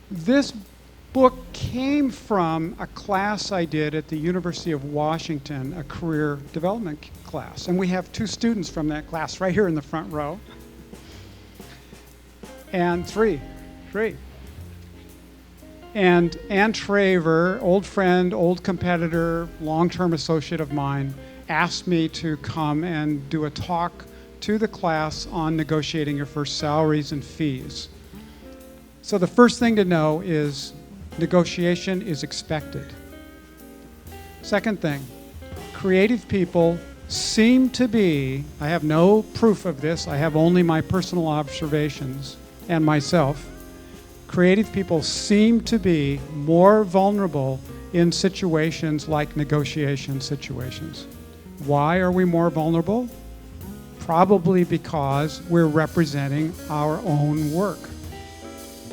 This book came from a class I did at the University of Washington, a career development class. And we have 2 students from that class right here in the front row. And three. And Ann Traver, old friend, old competitor, long-term associate of mine, asked me to come and do a talk to the class on negotiating your first salaries and fees. So the first thing to know is negotiation is expected. Second thing, creative people seem to be, I have no proof of this, I have only my personal observations and myself, creative people seem to be more vulnerable in situations like negotiation situations. Why are we more vulnerable? Probably because we're representing our own work.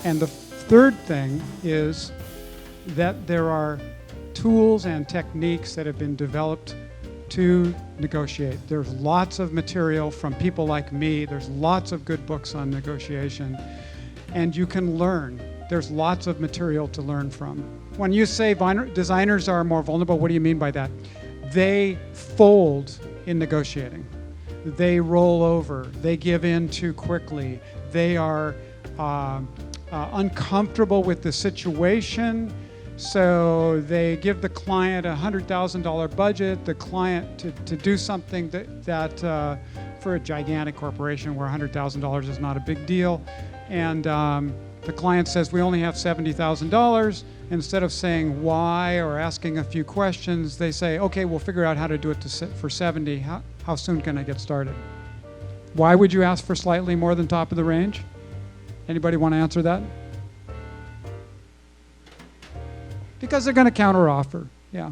And the third thing is that there are tools and techniques that have been developed to negotiate. There's lots of material from people like me. There's lots of good books on negotiation. And you can learn. There's lots of material to learn from. When you say designers are more vulnerable, what do you mean by that? They fold in negotiating. They roll over. They give in too quickly. They are uncomfortable with the situation, so they give the client a $100,000 budget, the client to do something that for a gigantic corporation where $100,000 is not a big deal, and the client says, we only have $70,000. Instead of saying why or asking a few questions, they say, okay, we'll figure out how to do it for 70. How soon can I get started? Why would you ask for slightly more than top of the range? Anybody want to answer that? Because they're going to counteroffer. Yeah.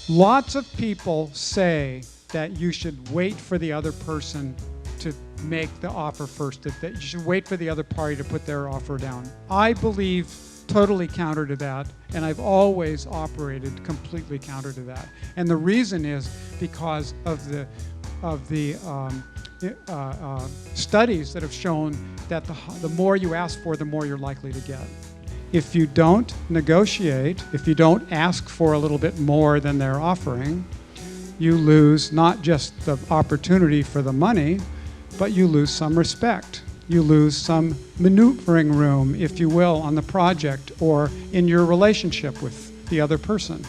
Lots of people say that you should wait for the other person to make the offer first, that you should wait for the other party to put their offer down. I believe totally counter to that, and I've always operated completely counter to that. And the reason is because of the studies that have shown that the more you ask for, the more you're likely to get. If you don't negotiate, if you don't ask for a little bit more than they're offering, you lose not just the opportunity for the money, but you lose some respect. You lose some maneuvering room, if you will, on the project or in your relationship with the other person.